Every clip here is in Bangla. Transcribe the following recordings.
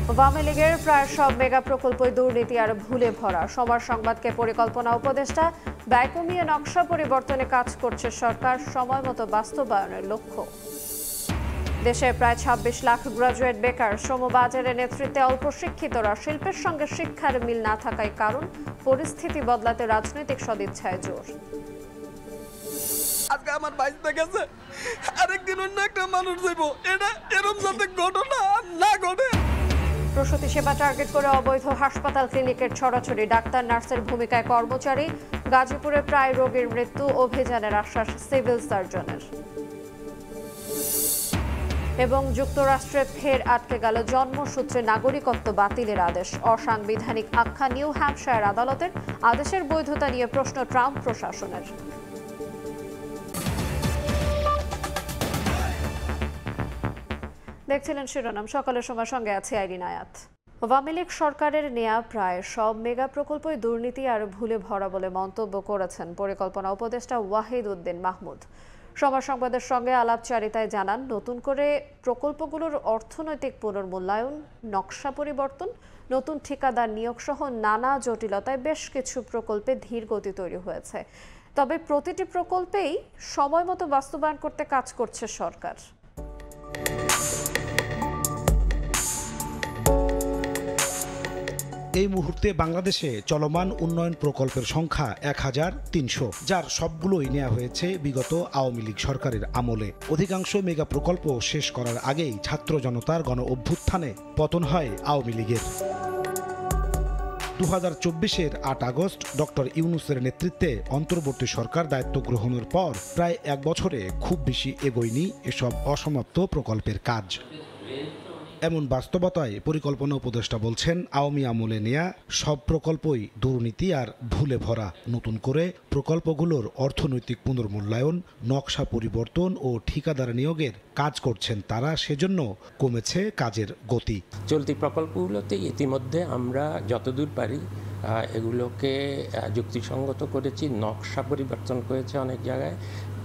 আওয়ামী লীগের প্রায় সব মেগা প্রকল্পই দুর্নীতি আর ভুলে ভরা। সমাজ সংবাদকে পরিকল্পনা উপদেষ্টা, ব্যয় কমিয়ে নকশা পরিবর্তনে কাজ করছে সরকার, সময় মতো বাস্তবায়নের লক্ষ্য। দেশে প্রায় ২৬ লাখ গ্রাজুয়েট বেকার, শ্রমবাজারের নেতৃত্বে অল্প শিক্ষিতরা। শিল্পের সঙ্গে শিক্ষার মিল না থাকায় কারণ, পরিস্থিতি বদলাতে রাজনৈতিক সদিচ্ছায় জোর। আজকে আমার বাইসটা গেছে, আরেকদিন অন্য একটা মানুষ যাইব, এটা এরকম যাতে ঘটনা না ঘটে। প্রসূতি সেবা টার্গেট করে অবৈধ হাসপাতাল ক্লিনিকের ছড়াছড়ি, ডাক্তার নার্সের ভূমিকায় কর্মচারী। গাজীপুরে প্রায় রোগীর মৃত্যু, অভিযানের আশ্বাস সিভিল সার্জনের। এবং যুক্তরাষ্ট্রে ফের আটকে গেল জন্মসূত্রে নাগরিকত্ব বাতিলের আদেশ। অসাংবিধানিক আখ্যা নিউ হ্যাম্পশায়ার আদালতের, আদেশের বৈধতা নিয়ে প্রশ্ন ট্রাম্প প্রশাসনের। দেখছিলেন শিরোনাম, সকালের সময় সঙ্গে আছে আইরিন আয়াত। আওয়ামী লীগ সরকারের নেয়া প্রায় সব মেগা প্রকল্পই দুর্নীতি আর ভুলে ভরা বলে মন্তব্য করেছেন পরিকল্পনা উপদেষ্টা ওয়াহিদ উদ্দিন মাহমুদ। সমাজ সংবাদের সঙ্গে আলাপচারিতায় জানান, নতুন করে প্রকল্পগুলোর অর্থনৈতিক পুনর্মূল্যায়ন, নকশা পরিবর্তন, নতুন ঠিকাদার নিয়োগ সহ নানা জটিলতায় বেশ কিছু প্রকল্পে ধীর গতি তৈরি হয়েছে। তবে প্রতিটি প্রকল্পেই সময় মতো বাস্তবায়ন করতে কাজ করছে সরকার। এই মুহূর্তে বাংলাদেশে চলমান উন্নয়ন প্রকল্পের সংখ্যা ১,৩০০, যার সবগুলোই নেওয়া হয়েছে বিগত আওয়ামী লীগ সরকারের আমলে। অধিকাংশ মেগা প্রকল্প শেষ করার আগেই ছাত্র জনতার গণ অভ্যুত্থানে পতন হয় আওয়ামী লীগের। ২০২৪-এর ৮ আগস্ট ডক্টর ইউনূসের নেতৃত্বে অন্তর্বর্তী সরকার দায়িত্ব গ্রহণের পর প্রায় এক বছরে খুব বেশি এগোয়নি এসব অসমাপ্ত প্রকল্পের কাজ। এমন বাস্তবতায় পরিকল্পনা উপদেষ্টা বলছেন, আওয়ামী আমলে নেয়া সব প্রকল্পই দুর্নীতি আর ভুলে ভরা। নতুন করে প্রকল্পগুলোর অর্থনৈতিক পুনর্মূল্যায়ন, নকশা পরিবর্তন ও ঠিকাদার নিয়োগের কাজ করছেন তারা, সেজন্য কমেছে কাজের গতি। চলতি প্রকল্পগুলোতে ইতিমধ্যে আমরা যতদূর পারি এগুলোকে যুক্তিসঙ্গত করেছি, নকশা পরিবর্তন করেছে অনেক জায়গায়,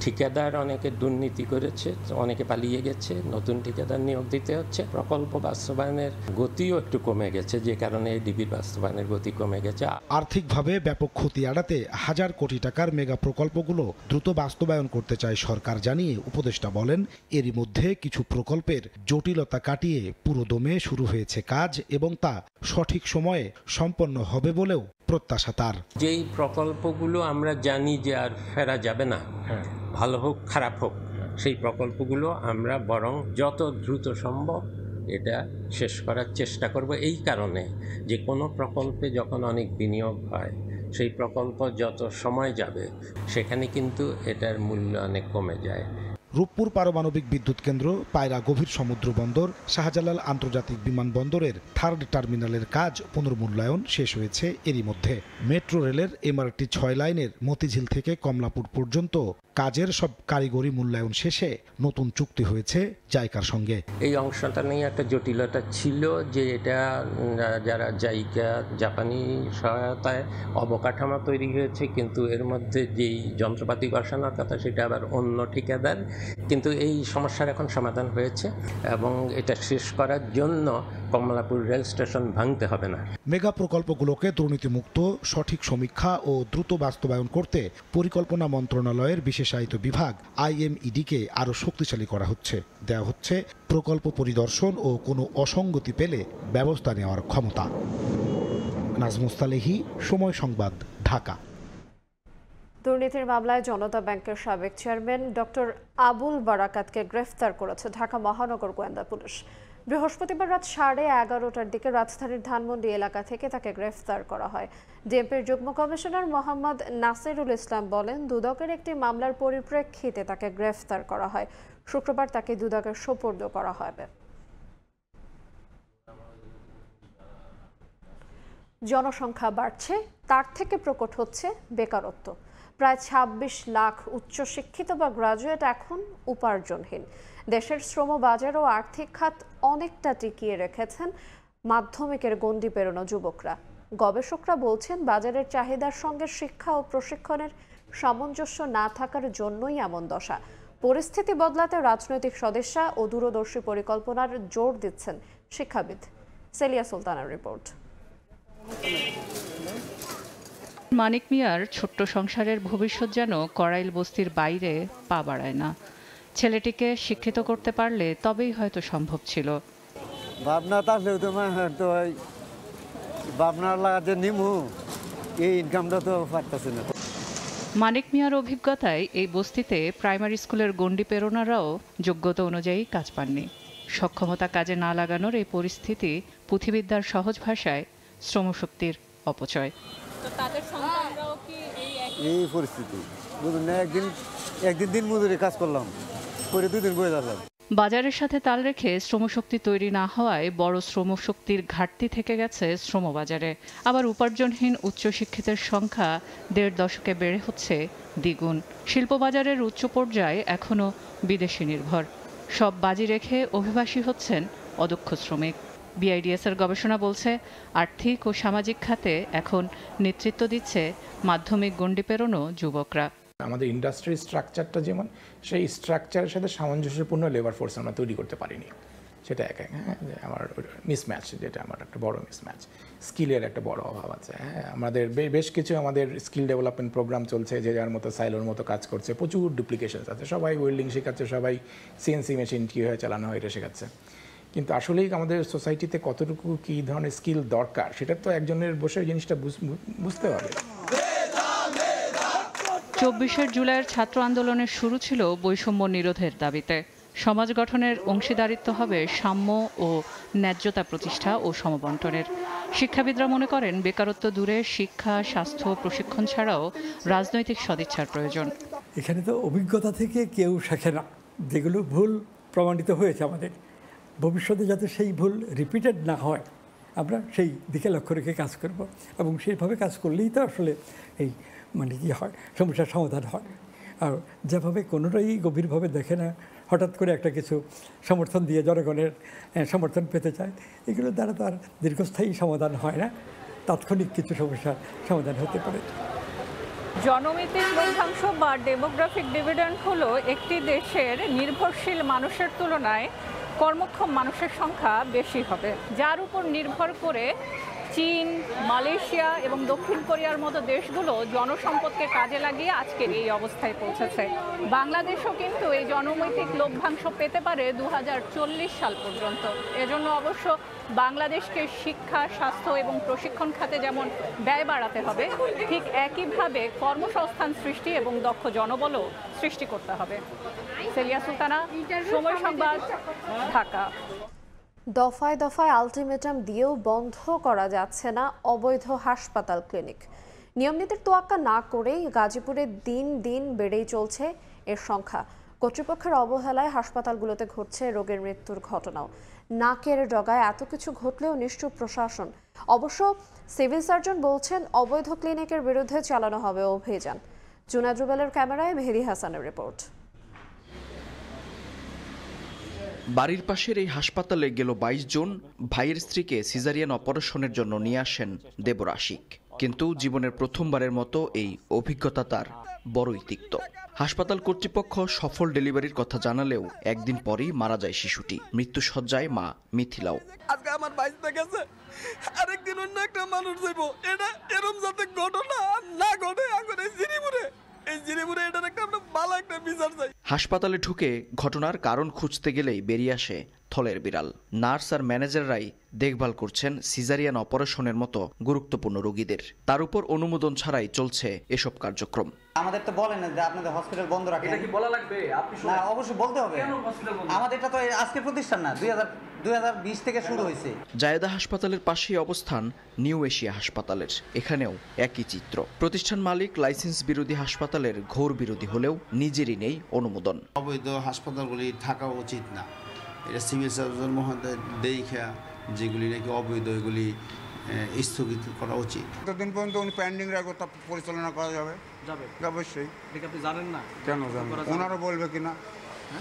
ঠিকাদার অনেকে দুর্নীতি করেছে, অনেকে পালিয়ে গেছে, নতুন ঠিকাদার নিয়োগ দিতে হচ্ছে। প্রকল্প বাস্তবায়নের গতিও একটু কমে গেছে, যে কারণে ডিবির বাস্তবায়নের গতি কমে গেছে। আর্থিকভাবে ব্যাপক ক্ষতি এড়াতে হাজার কোটি টাকার মেগা প্রকল্পগুলো দ্রুত বাস্তবায়ন করতে চায় সরকার জানিয়ে উপদেষ্টা বলেন, এরই মধ্যে কিছু প্রকল্পের জটিলতা কাটিয়ে পুরোদমে শুরু হয়েছে কাজ এবং তা সঠিক সময়ে সম্পন্ন হবে বলেও প্রত্যাশা তার। যেই প্রকল্পগুলো আমরা জানি যে আর ফেরা যাবে না, ভালো হোক খারাপ হোক, সেই প্রকল্পগুলো আমরা বরং যত দ্রুত সম্ভব এটা শেষ করার চেষ্টা করব। এই কারণে যে কোনো প্রকল্পে যখন অনেক বিনিয়োগ হয়, সেই প্রকল্প যত সময় যাবে সেখানে কিন্তু এটার মূল্য অনেক কমে যায়। রূপপুর পারমাণবিক বিদ্যুৎ কেন্দ্র, পায়রা গভীর সমুদ্র বন্দর, শাহজালাল আন্তর্জাতিক বিমানবন্দরের থার্ড টার্মিনালের কাজ পুনর্মূল্যায়ন শেষ হয়েছে এরই মধ্যে। মেট্রো রেলের এমআরটি ৬ লাইনের মতিঝিল থেকে কমলাপুর পর্যন্ত কাজের সব কারিগরি মূল্যায়ন শেষে নতুন চুক্তি হয়েছে জাইকার সঙ্গে। এই অংশটা নিয়ে একটা জটিলতা ছিল যে এটা যারা জাইকা জাপানি সহায়তায় অবকাঠামো তৈরি হয়েছে, কিন্তু এর মধ্যে যেই যন্ত্রপাতি বসানোর কথা সেটা আবার অন্য ঠিকাদার। কিন্তু এই সমস্যার এখন সমাধান হয়েছে এবং এটা শেষ করার জন্য কমলাপুর রেল স্টেশন ভাঙতে হবে না। মেগা প্রকল্পগুলোকে দুর্নীতিমুক্ত, সঠিক সমীক্ষা ও দ্রুত বাস্তবায়ন করতে পরিকল্পনা মন্ত্রণালয়ের বিশেষায়িত বিভাগ IMED-কে আরও শক্তিশালী করা হচ্ছে। দেওয়া হচ্ছে প্রকল্প পরিদর্শন ও কোনো অসঙ্গতি পেলে ব্যবস্থা নেওয়ার ক্ষমতা। নাজমুস সালেহী, সময় সংবাদ, ঢাকা। দুর্নীতির মামলায় জনতা ব্যাংকের সাবেক চেয়ারম্যান ডক্টর আবুল বারাকাতকে গ্রেফতার করেছে ঢাকা মহানগর গোয়েন্দা পুলিশ। বৃহস্পতিবার রাত 11:30টার দিকে রাজধানীর ধানমন্ডি এলাকা থেকে তাকে গ্রেফতার করা হয়। ডিএমপির যুগ্ম কমিশনার মোহাম্মদ নাসিরুল ইসলাম বলেন, দুদকের একটি মামলার পরিপ্রেক্ষিতে তাকে গ্রেফতার করা হয়। শুক্রবার তাকে দুদকের সোপর্দ করা হবে। জনসংখ্যা বাড়ছে, তার থেকে প্রকট হচ্ছে বেকারত্ব। প্রায় ২৬ লাখ উচ্চশিক্ষিত বা গ্রাজুয়েট এখন উপার্জনহীন। দেশের শ্রম বাজার ও আর্থিক খাত অনেকটা টিকিয়ে রেখেছেন মাধ্যমিকের গণ্ডি পেরোনো যুবকরা। গবেষকরা বলছেন, বাজারের চাহিদার সঙ্গে শিক্ষা ও প্রশিক্ষণের সামঞ্জস্য না থাকার জন্যই এমন দশা। পরিস্থিতি বদলাতে রাজনৈতিক সদিচ্ছা ও দূরদর্শী পরিকল্পনার জোর দিচ্ছেন শিক্ষাবিদ। সেলিয়া সুলতানার রিপোর্ট। মানিক মিয়ার ছোট্ট সংসারের ভবিষ্যৎ যেন করাইল বস্তির বাইরে পা বাড়ায় না। ছেলেটিকে শিক্ষিত করতে পারলে তবেই হয়তো সম্ভব ছিল। ভাবনা থাকলেও তো তো ভাবনার লাগাতে নিমু এই ইনকামটা তো পারতেছে না। মানিক মিয়ার অভিজ্ঞতায় এই বস্তিতে প্রাইমারি স্কুলের গণ্ডি পেরোনারাও যোগ্যতা অনুযায়ী কাজ পাননি। সক্ষমতা কাজে না লাগানোর এই পরিস্থিতি পুঁথিবিদ্যার সহজ ভাষায় শ্রমশক্তির অপচয়। এই পরিস্থিতি বুঝুন না, একদিন দিন মজুরি কাজ করলাম, করে 2 দিন বয়ে যাচ্লাম। বাজারের সাথে তাল রেখে শ্রমশক্তি তৈরি না হওয়ায় বড় শ্রমশক্তির ঘাটতি থেকে গেছে শ্রমবাজারে। আবার উপার্জনহীন উচ্চশিক্ষিতের সংখ্যা 1.5 দশকে বেড়ে হচ্ছে দ্বিগুণ। শিল্পবাজারের উচ্চ পর্যায়ে এখনও বিদেশি নির্ভর। সব বাজি রেখে অভিবাসী হচ্ছেন অদক্ষ শ্রমিক। বিআইডিএসের গবেষণা বলছে, আর্থিক ও সামাজিক খাতে এখন নেতৃত্ব দিচ্ছে মাধ্যমিক গণ্ডি পেরোনো যুবকরা। আমাদের ইন্ডাস্ট্রির স্ট্রাকচারটা যেমন, সেই স্ট্রাকচারের সাথে সামঞ্জস্যপূর্ণ লেবার ফোর্স আমরা তৈরি করতে পারিনি। সেটা হ্যাঁ, আমার মিসম্যাচ, যেটা আমার একটা বড় মিসম্যাচ। স্কিলের একটা বড় অভাব আছে। হ্যাঁ, আমাদের বেশ কিছু আমাদের স্কিল ডেভেলপমেন্ট প্রোগ্রাম চলছে, যে যার মতো সাইলোর মতো কাজ করছে, প্রচুর ডুপ্লিকেশনস আছে। সবাই ওয়েল্ডিং শেখাচ্ছে, সবাই সিএনসি মেশিন কীভাবে চালানো হয় এটা শেখাচ্ছে। কিন্তু আসলেই আমাদের সোসাইটিতে কতটুকু কী ধরনের স্কিল দরকার, সেটা তো একজনের বসে জিনিসটা বুঝতে হবে। 24 জুলাইয়ের ছাত্র আন্দোলনের শুরু ছিল বৈষম্য নিরোধের দাবিতে। সমাজ গঠনের অংশীদারিত্ব হবে সাম্য ও ন্যায্যতা প্রতিষ্ঠা ও সমবন্টনের। শিক্ষাবিদরা মনে করেন, বেকারত্ব দূরে শিক্ষা, স্বাস্থ্য, প্রশিক্ষণ ছাড়াও রাজনৈতিক সদিচ্ছার প্রয়োজন। এখানে তো অভিজ্ঞতা থেকে কেউ শেখে না, যেগুলো ভুল প্রমাণিত হয়েছে আমাদের। ভবিষ্যতে যাতে সেই ভুল রিপিটেড না হয়, আমরা সেই দিকে লক্ষ্য রেখে কাজ করব, এবং সেইভাবে কাজ করলেই তো আসলে এই কি হয়, সমস্যার সমাধান হয়। আর যেভাবে কোনোটাই গভীরভাবে দেখে না, হঠাৎ করে একটা কিছু সমর্থন দিয়ে জনগণের সমর্থন পেতে চায়, এগুলো দ্বারা তো আর দীর্ঘস্থায়ী সমাধান হয় না, তাৎক্ষণিক কিছু সমস্যার সমাধান হতে পারে। জনমিতিক লভ্যাংশ বা ডেমোগ্রাফিক ডিভিডেন্ড হলো একটি দেশের নির্ভরশীল মানুষের তুলনায় কর্মক্ষম মানুষের সংখ্যা বেশি হবে, যার উপর নির্ভর করে চীন, মালয়েশিয়া এবং দক্ষিণ কোরিয়ার মতো দেশগুলো জনসম্পদকে কাজে লাগিয়ে আজকের এই অবস্থায় পৌঁছেছে। বাংলাদেশও কিন্তু এই জনমিতিক লভ্যাংশ পেতে পারে 2040 সাল পর্যন্ত। এজন্য অবশ্য বাংলাদেশকে শিক্ষা, স্বাস্থ্য এবং প্রশিক্ষণ খাতে যেমন ব্যয় বাড়াতে হবে, ঠিক একইভাবে কর্মসংস্থান সৃষ্টি এবং দক্ষ জনবলও সৃষ্টি করতে হবে। সেলিয়া সুলতানা, সময় সংবাদ, ঢাকা। দফায় দফায় আলটিমেটাম দিয়েও বন্ধ করা যাচ্ছে না অবৈধ হাসপাতাল ক্লিনিক। নিয়মনীতির তোয়াক্কা না করেই গাজীপুরে দিন দিন বেড়েই চলছে এর সংখ্যা। কর্তৃপক্ষের অবহেলায় হাসপাতালগুলোতে ঘটছে রোগের মৃত্যুর ঘটনাও। নাকের ডগায় এত কিছু ঘটলেও নিশ্চুপ প্রশাসন। অবশ্য সিভিল সার্জন বলছেন, অবৈধ ক্লিনিকের বিরুদ্ধে চালানো হবে অভিযান। জুনাদ রুবেলের ক্যামেরায় মেহেদি হাসানের রিপোর্ট। বাড়ির পাশের এই হাসপাতালে গেল 22 জুন ভাইয়ের স্ত্রীকে সিজারিয়ান অপারেশনের জন্য নিয়ে আসেন দেবর আশিক। কিন্তু জীবনের প্রথমবারের মতো এই অভিজ্ঞতা তার বড়ই তিক্ত। হাসপাতাল কর্তৃপক্ষ সফল ডেলিভারির কথা জানালেও একদিন পরেই মারা যায় শিশুটি। মৃত্যুসজ্জায় মা মিথিলাও। আজকে আমার বাইসটা গেছে, আরেকদিন অন্য একটা মানুষ যাইব, এটা এরকম যাতে ঘটনা না ঘটে। এখন এই জিরিপুরে এটার একটা আমরা ভালো একটা বিচার চাই। হাসপাতালে ঢুকে ঘটনার কারণ খুঁজতে গেলেই বেরিয়ে আসে থলের বিড়াল। নার্স আর ম্যানেজাররাই দেখভাল করছেন সিজারিয়ান অপারেশনের মতো গুরুত্বপূর্ণ রোগীদের। তার উপর অনুমোদন ছাড়াই চলছে এসব কার্যক্রম। আমাদের তো বলেন যে আপনাদের হসপিটাল বন্ধ রাখেন। এটা কি বলা লাগবে? আপনি না, অবশ্যই বলতে হবে। কেন হসপিটাল বন্ধ? আমাদের এটা তো আজকের প্রতিষ্ঠান না, 2020 থেকে শুরু হয়েছে। জায়েদা হাসপাতালের পাশেই অবস্থান নিউ এশিয়া হাসপাতালের। এখানেও একই চিত্র। প্রতিষ্ঠান মালিক লাইসেন্স বিরোধী হাসপাতালের ঘোর বিরোধী হলেও নিজেরই নেই অনুমোদন। অবৈধ হাসপাতালগুলি থাকা উচিত না। এটা সিভিল সার্জন মহোদয় দেখা যেগুলি নাকি অবৈধ, এগুলি স্থগিত করা উচিত। ততদিন পর্যন্ত উনি পেন্ডিং রাখবো, তা পরিচালনা করা যাবে। অবশ্যই। আপনি জানেন না? কেন জানেন? ওনারা বলবে কিনা,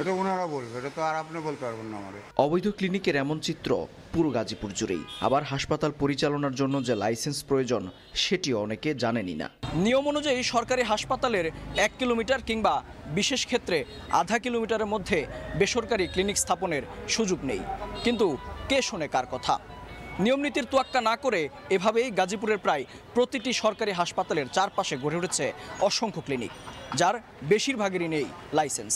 এটা ওনারা বলবে, এটা তো আর আপনি বলতে পারবেন না আমাদের। অবৈধ ক্লিনিকের এমন চিত্র পুরো গাজীপুর জুড়েই। আবার হাসপাতাল পরিচালনার জন্য যে লাইসেন্স প্রয়োজন, সেটিও অনেকে জানেনই না। নিয়ম অনুযায়ী সরকারি হাসপাতালের 1 কিলোমিটার কিংবা বিশেষ ক্ষেত্রে আধা কিলোমিটারের মধ্যে বেসরকারি ক্লিনিক স্থাপনের সুযোগ নেই। কিন্তু কে শোনে কার কথা? নিয়মনীতির তোয়াক্কা না করে এভাবেই গাজীপুরের প্রায় প্রতিটি সরকারি হাসপাতালের চারপাশে গড়ে উঠেছে অসংখ্য ক্লিনিক, যার বেশিরভাগেরই নেই লাইসেন্স।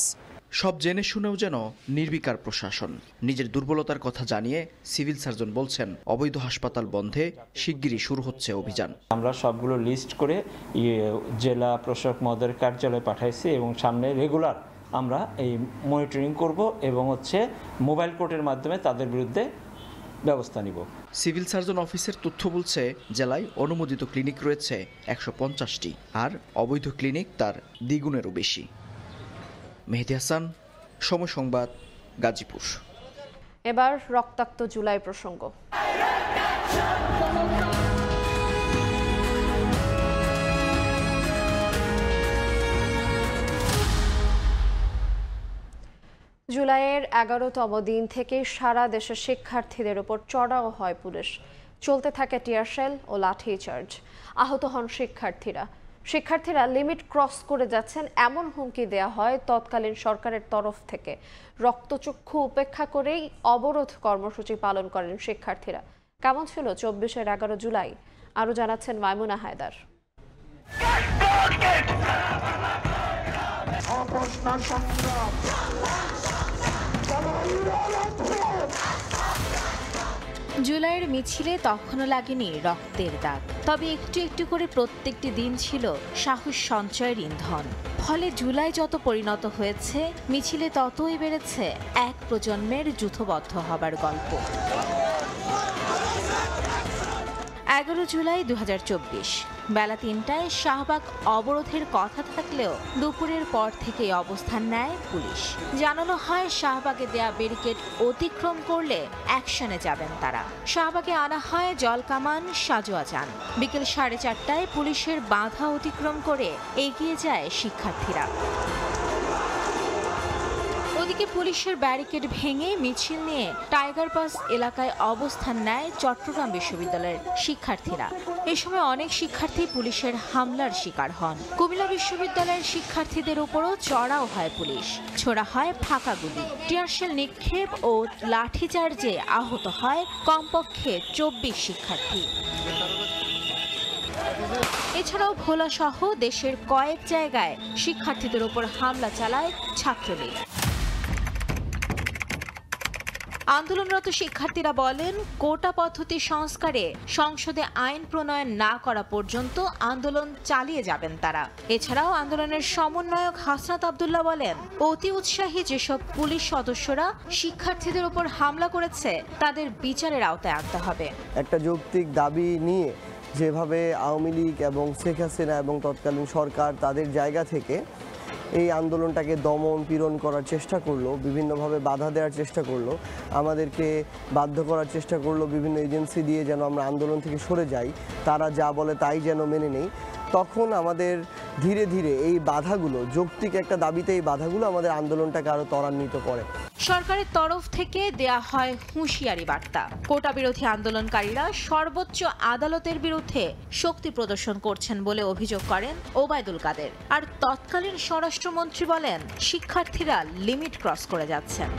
সব জেনে শুনেও যেন নির্বিকার প্রশাসন। নিজের দুর্বলতার কথা জানিয়ে সিভিল সার্জন বলছেন, অবৈধ হাসপাতাল বন্ধে শিগগিরই শুরু হচ্ছে অভিযান। আমরা সবগুলো লিস্ট করে জেলা প্রশাসক মহোদয়ের কার্যালয়ে পাঠাইছি এবং সামনে রেগুলার আমরা এই মনিটরিং করব এবং মোবাইল কোর্টের মাধ্যমে তাদের বিরুদ্ধে ব্যবস্থা নিব। সিভিল সার্জন অফিসের তথ্য বলছে, জেলায় অনুমোদিত ক্লিনিক রয়েছে 150টি, আর অবৈধ ক্লিনিক তার দ্বিগুণেরও বেশি। মেহেদী হাসান, সময় সংবাদ, গাজীপুর। এবার রক্তাক্ত জুলাই প্রসঙ্গ। জুলাইয়ের 11তম দিন থেকে সারা দেশের শিক্ষার্থীদের উপর চড়াও হয় পুলিশ। চলতে থাকে টিয়ারশেল ও লাঠিচার্জ। আহত হন শিক্ষার্থীরা লিমিট ক্রস করে যাচ্ছেন এমন হুমকি দেয়া হয় তৎকালীন সরকারের তরফ থেকে। রক্তচক্ষু উপেক্ষা করেই অবরোধ কর্মসূচি পালন করেন শিক্ষার্থীরা। কেমন ছিল 24-এর 11 জুলাই, আরও জানাচ্ছেন মাইমুনা হায়দার। জুলাইয়ের মিছিলে তখনও লাগেনি রক্তের দাগ, তবে একটু একটু করে প্রত্যেকটি দিন ছিল সাহস সঞ্চয়ের ইন্ধন। ফলে জুলাই যত পরিণত হয়েছে, মিছিলে ততই বেড়েছে এক প্রজন্মের যুথবদ্ধ হবার গল্প। 11 জুলাই 2024 বেলা 3টায় শাহবাগ অবরোধের কথা থাকলেও দুপুরের পর থেকে অবস্থান নেয় পুলিশ। জানানো হয় শাহবাগে দেয়া ব্যারিকেড অতিক্রম করলে অ্যাকশনে যাবেন তারা। শাহবাগে আনা হয় জলকামান, সাজোয়া যান। বিকেল 4:30টায় পুলিশের বাধা অতিক্রম করে এগিয়ে যায় শিক্ষার্থীরা। ওদিকে পুলিশের ব্যারিকেড ভেঙে মিছিল নিয়ে টাইগার পাস এলাকায় অবস্থান নেয় চট্টগ্রাম বিশ্ববিদ্যালয়ের শিক্ষার্থীরা। এ সময় অনেক শিক্ষার্থী পুলিশের হামলার শিকার হন। কুমিল্লা বিশ্ববিদ্যালয়ের শিক্ষার্থীদের উপরও চড়াও হয় পুলিশ। ছোড়া হয় ফাঁকা গুলি, টিয়ারশেল নিক্ষেপ ও লাঠিচার্জে আহত হয় কমপক্ষে 24 শিক্ষার্থী। এছাড়াও ভোলা সহ দেশের কয়েক জায়গায় শিক্ষার্থীদের উপর হামলা চালায় ছাত্রলীগ। আন্দোলনরত শিক্ষার্থীরা বলেন, কোটা পদ্ধতি সংস্কারে সংসদে আইন প্রণয়ন না করা পর্যন্ত আন্দোলন চালিয়ে যাবেন তারা। এছাড়াও আন্দোলনের সমন্বয়ক হাসনাত আব্দুল্লাহ বলেন, অতি উৎসাহী যেসব পুলিশ সদস্যরা শিক্ষার্থীদের উপর হামলা করেছে তাদের বিচারের আওতায় আনতে হবে। একটা যৌক্তিক দাবি নিয়ে যেভাবে আওয়ামী লীগ এবং শেখ হাসিনা এবং তৎকালীন সরকার তাদের জায়গা থেকে এই আন্দোলনটাকে দমন পীড়ন করার চেষ্টা করলো, বিভিন্নভাবে বাধা দেওয়ার চেষ্টা করলো, আমাদেরকে বাধ্য করার চেষ্টা করলো বিভিন্ন এজেন্সি দিয়ে যেন আমরা আন্দোলন থেকে সরে যাই, তারা যা বলে তাই যেন মেনে নেই। তখন আমাদের ধীরে ধীরে এই বাধাগুলো, যৌক্তিক একটা দাবিতে এই বাধাগুলো আমাদের আন্দোলনটাকে আরো ত্বরান্বিত করে। সরকারের তরফ থেকে দেয়া হয় হুঁশিয়ারি বার্তা। কোটা বিরোধী আন্দোলনকারীরা সর্বোচ্চ আদালতের বিরুদ্ধে শক্তি প্রদর্শন করছেন বলে অভিযোগ করেন ওবায়দুল কাদের। আর তৎকালীন স্বরাষ্ট্রমন্ত্রী বলেন, শিক্ষার্থীরা লিমিট ক্রস করে যাচ্ছেন।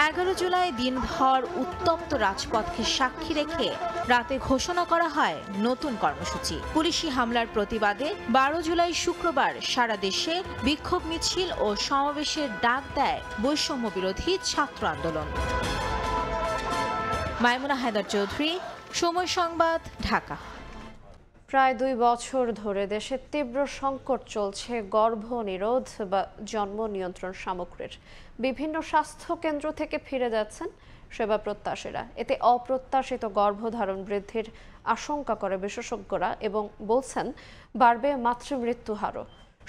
11 জুলাই দিনভর উত্তপ্ত রাজপথকে সাক্ষী রেখে রাতে ঘোষণা করা হয় নতুন কর্মসূচি। পুলিশি হামলার প্রতিবাদে 12 জুলাই শুক্রবার সারা দেশে বিক্ষোভ মিছিল ও সমাবেশের ডাক দেয় বৈষম্য বিরোধী ছাত্র আন্দোলন। মাইমুনা হায়দার চৌধুরী, সময় সংবাদ, ঢাকা। প্রায় 2 বছর ধরে দেশে তীব্র সংকট চলছে গর্ভনিরোধ বা জন্ম নিয়ন্ত্রণ সামগ্রীর। বিভিন্ন স্বাস্থ্য কেন্দ্র থেকে ফিরে যাচ্ছেন সেবা প্রত্যাশীরা। এতে অপ্রত্যাশিত গর্ভধারণ বৃদ্ধির আশঙ্কা করে বিশেষজ্ঞরা এবং বলছেন বাড়বে মাতৃমৃত্যু হারও।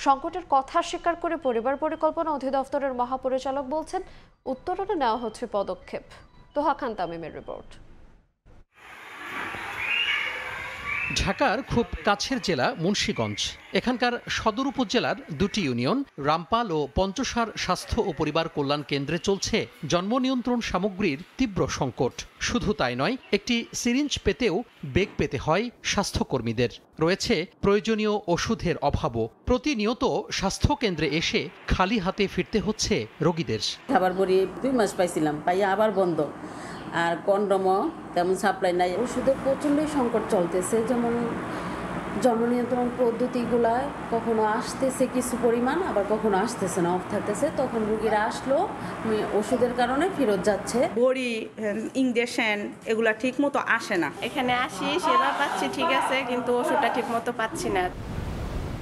সংকটের কথা স্বীকার করে পরিবার পরিকল্পনা অধিদপ্তরের মহাপরিচালক বলছেন, উত্তরণে নেওয়া হচ্ছে পদক্ষেপ। তোহা খান তামিমের রিপোর্ট। ঢাকার খুব কাছের জেলা মুন্সিগঞ্জ। এখানকার সদর উপজেলার 2টি ইউনিয়ন রামপাল ও পঞ্চসার স্বাস্থ্য ও পরিবার কল্যাণ কেন্দ্রে চলছে জন্ম নিয়ন্ত্রণ সামগ্রীর তীব্র সংকট। শুধু তাই নয়, একটি সিরিঞ্জ পেতেও বেগ পেতে হয় স্বাস্থ্যকর্মীদের। রয়েছে প্রয়োজনীয় ওষুধের অভাবও। প্রতিনিয়ত স্বাস্থ্য কেন্দ্রে এসে খালি হাতে ফিরতে হচ্ছে রোগীদের। খাবার পরে 2 মাস পাইছিলাম, পাইয়া আবার বন্ধ। আর কন্ডমও তেমন সাপ্লাই নাই। ওষুধের প্রচণ্ডই সংকট চলতেছে, যেমন জন্ম নিয়ন্ত্রণ পদ্ধতিগুলা কখনো আসতেছে কিছু পরিমাণ, আবার কখনো আসতেছে না, অফ থাকতেছে। তখন রুগীরা আসলো ওষুধের কারণে ফেরত যাচ্ছে। বড়ি, ইঞ্জেকশন এগুলা ঠিক মতো আসে না। এখানে আসি, সেবা পাচ্ছি ঠিক আছে, কিন্তু ওষুধটা ঠিক মতো পাচ্ছি না।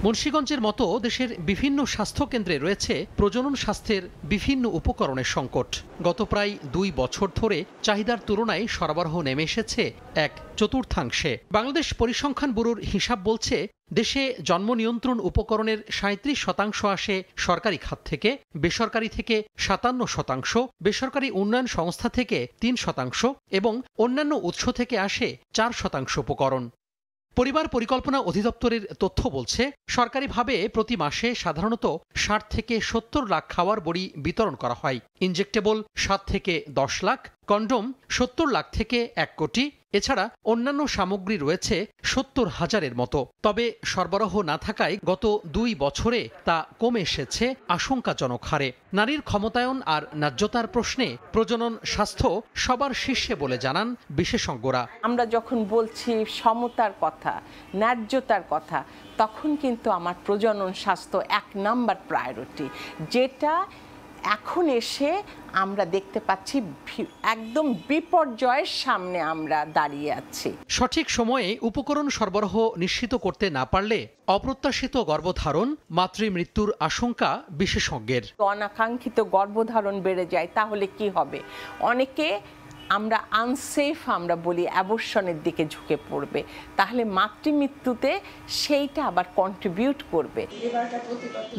মুন্সিগঞ্জের মতো দেশের বিভিন্ন স্বাস্থ্য কেন্দ্রে রয়েছে প্রজনন স্বাস্থ্যের বিভিন্ন উপকরণের সংকট। গত প্রায় 2 বছর ধরে চাহিদার তুলনায় সরবরাহ নেমে এসেছে 1/4। বাংলাদেশ পরিসংখ্যান ব্যুরোর হিসাব বলছে, দেশে জন্ম নিয়ন্ত্রণ উপকরণের 37% আসে সরকারি খাত থেকে, বেসরকারি থেকে 57%, বেসরকারি উন্নয়ন সংস্থা থেকে 3% এবং অন্যান্য উৎস থেকে আসে 4% উপকরণ। পরিবার পরিকল্পনা অধিদপ্তরের তথ্য বলছে, সরকারিভাবে প্রতি মাসে সাধারণত 60 থেকে 70 লাখ খাওয়ার বড়ি বিতরণ করা হয়। ইনজেক্টেবল 7 থেকে 10 লাখ, কন্ডোম 70 লাখ থেকে 1 কোটি। এছাড়া অন্যান্য সামগ্রী রয়েছে 70,000-এর মতো। তবে সরবরাহ না থাকায় গত 2 বছরে তা কমে এসেছে আশঙ্কাজনক হারে। নারীর ক্ষমতায়ন আর ন্যায্যতার প্রশ্নে প্রজনন স্বাস্থ্য সবার শীর্ষে বলে জানান বিশেষজ্ঞরা। আমরা যখন বলছি সমতার কথা, ন্যায্যতার কথা, তখন কিন্তু আমার প্রজনন স্বাস্থ্য 1 নাম্বার প্রায়োরিটি, যেটা এখন এসে আমরা দেখতে পাচ্ছি একদম বিপর্যয়ের সামনে আমরা দাঁড়িয়ে আছি। সঠিক সময়ে উপকরণ সরবরাহ নিশ্চিত করতে না পারলে অপ্রত্যাশিত গর্ভধারণ, মাতৃমৃত্যুর আশঙ্কা বিশেষজ্ঞের। অনাকাঙ্ক্ষিত গর্ভধারণ বেড়ে যায়, তাহলে কি হবে? অনেকে আমরা আনসেফ আমরা বলি অ্যাবর্শনের দিকে ঝুঁকে পড়বে, তাহলে মাতৃমৃত্যুতে সেইটা আবার কন্ট্রিবিউট করবে।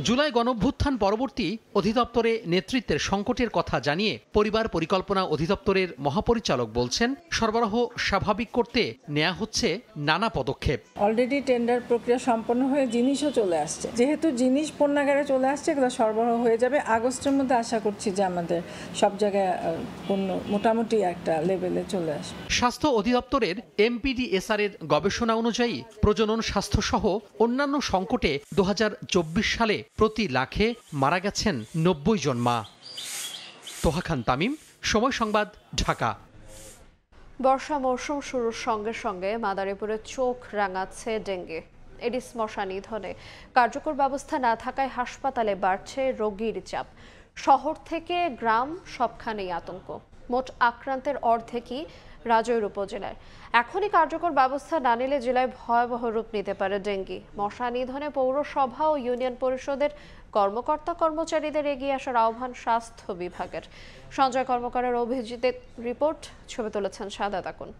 জুলাই গণঅভ্যুত্থান পরবর্তী অধিদপ্তরে নেতৃত্বের সংকটের কথা জানিয়ে পরিবার পরিকল্পনা অধিদপ্তরের মহাপরিচালক বলছেন, সরবরাহ স্বাভাবিক করতে নেওয়া হচ্ছে নানা পদক্ষেপ। অলরেডি টেন্ডার প্রক্রিয়া সম্পন্ন হয়ে জিনিসও চলে আসছে। যেহেতু জিনিস পণ্যাগারে চলে আসছে, এগুলো সরবরাহ হয়ে যাবে আগস্টের মধ্যে। আশা করছি যে আমাদের সব জায়গায় পণ্য মোটামুটি একটা লেভেলে চলে আসবে। স্বাস্থ্য অধিদপ্তরের MPDSR এর গবেষণা অনুযায়ী প্রজনন স্বাস্থ্য সহ অন্যান্য সংকটে 2024 সালে প্রতি লাখে মারা গেছেন 90 জন মা। তোহা খান তামিম, সময় সংবাদ, ঢাকা। বর্ষা মৌসুম শুরুর সঙ্গে সঙ্গে মাদারীপুরে চোখ রাঙাচ্ছে ডেঙ্গি। এডিস মশা নিধনে কার্যকর ব্যবস্থা না থাকায় হাসপাতালে বাড়ছে রোগীর চাপ। শহর থেকে গ্রাম সবখানেই আতঙ্ক। মোট আক্রান্তের অর্ধেকই রাজৈর উপজেলায়। এখনই কার্যকর ব্যবস্থা না নিলে জেলায় ভয়াবহ রূপ নিতে পারে ডেঙ্গি। মশা নিধনে পৌরসভা ও ইউনিয়ন পরিষদের কর্মকর্তা কর্মচারীদের এগিয়ে আসার আহ্বান স্বাস্থ্য বিভাগের। সঞ্জয় কর্মকারের অভিজিতের রিপোর্ট, ছবি তুলেছেন সাদাত আকুন।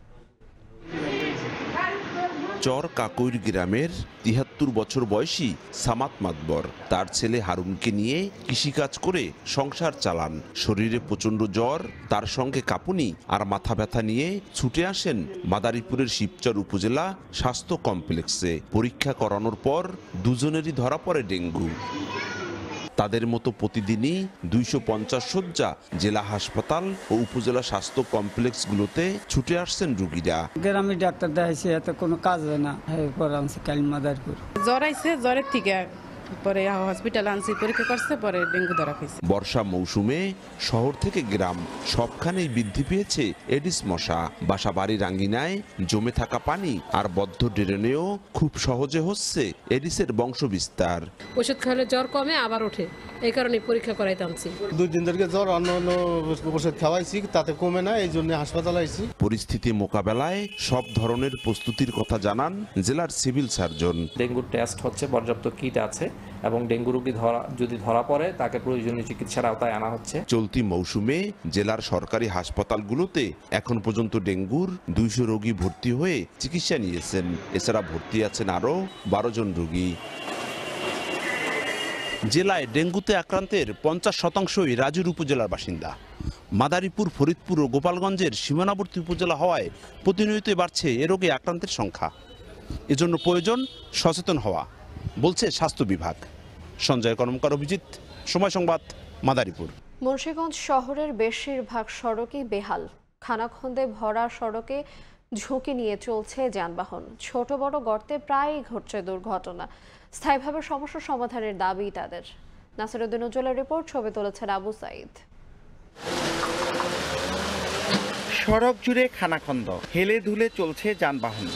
চর কাকুইর গ্রামের ৭৩ বছর বয়সী সামাত মাতবর তার ছেলে হারুনকে নিয়ে কৃষিকাজ করে সংসার চালান। শরীরে প্রচণ্ড জ্বর, তার সঙ্গে কাঁপুনি আর মাথা ব্যথা নিয়ে ছুটে আসেন মাদারীপুরের শিবচর উপজেলা স্বাস্থ্য কমপ্লেক্সে। পরীক্ষা করানোর পর দুজনেরই ধরা পড়ে ডেঙ্গু। তাদের মতো প্রতিদিনই 250 শয্যা জেলা হাসপাতাল ও উপজেলা স্বাস্থ্য কমপ্লেক্সগুলোতে ছুটে আসছেন রোগীরা। গ্রামে ডাক্তার দেখাইছে, এত কোনো কাজ হয় না। এরপর আনছে কাল মাদারীপুর। জ্বর আইছে, জ্বরের থেকে পরে হসপিটাল আনছি, পরীক্ষা করছে, পরে ডেঙ্গু ধরা হয়েছে। বর্ষা মৌসুমে শহর থেকে গ্রাম সবখানেই বৃদ্ধি পেয়েছে এডিস মশা। বাসা বাড়ির আঙ্গিনায় জমে থাকা পানি আর বদ্ধ ড্রেনেও খুব সহজে হচ্ছে এডিসের বংশবিস্তার। ওষুধ খেলে জ্বর কমে আবার ওঠে, এই কারণে পরীক্ষা করাইতে আনছি। 2 দিন ধরে জ্বর, অন্য ওষুধ খাওয়াইছি, তাতে কমে না, এই জন্য হাসপাতালে আইছি। পরিস্থিতি মোকাবেলায় সব ধরনের প্রস্তুতির কথা জানান জেলার সিভিল সার্জন। ডেঙ্গুর টেস্ট হচ্ছে, পর্যাপ্ত কিট আছে এবং ডেঙ্গু রোগী যদি ধরা পড়ে তাকে প্রয়োজনীয় চিকিৎসার আওতায় আনা হচ্ছে। চলতি মৌসুমে জেলার সরকারি হাসপাতালগুলোতে এখন পর্যন্ত ডেঙ্গুর 200 রোগী ভর্তি হয়ে চিকিৎসা নিয়েছেন। এছাড়া ভর্তি আছেন আরও 12 জন রোগী। জেলায় ডেঙ্গুতে আক্রান্তের 50%ই রাজুর উপজেলার বাসিন্দা। মাদারীপুর, ফরিদপুর ও গোপালগঞ্জের সীমানাবর্তী উপজেলা হওয়ায় প্রতিনিয়ত বাড়ছে এ রোগে আক্রান্তের সংখ্যা। এজন্য প্রয়োজন সচেতন হওয়া, বলছে স্বাস্থ্য বিভাগ। সঞ্জয় কর্মকার, অভিজিৎ, সময় সংবাদ, মাদারীপুর। মুন্সিগঞ্জ শহরের বেশিরভাগ সড়কই বেহাল। খানাখন্দে ভরা সড়কে ঝুঁকি নিয়ে চলছে যানবাহন। ছোট বড় গর্তে প্রায়ই ঘটছে দুর্ঘটনা। স্থায়ীভাবে সমস্যা সমাধানের দাবি তাদের। নাসিরউদ্দিন উজ্জ্বলের রিপোর্ট, ছবি তুলেছেন আবু সাইদ। সড়ক জুড়ে খানাখন্দ, হেলে ধুলে চলছে যানবাহন।